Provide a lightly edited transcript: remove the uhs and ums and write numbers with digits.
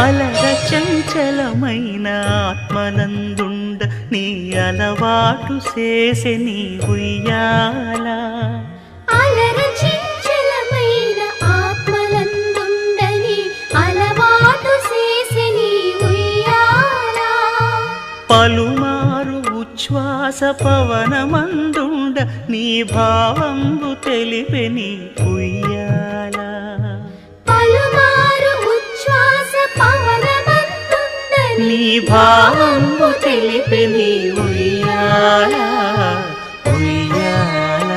అలర చంచలమైన ఆత్మనందుండ నీ అలవాటు చేసే నీ ఉయ్యాల. అలర చంచలమైన ఆత్మనందుండ నీ అలవాటు చేసే నీ ఉయ్యాల. పలుమారు ఉచ్ఛ్వాస పవనమందుండ నీ భావంబు తెలిపే నీ ఉయ్యాల. పలుమారు ఉచ్ఛ్వాస పవనమందుండ నీ భావంబు తెలిపే నీ ఉయ్యాల. ఉయ్యాల.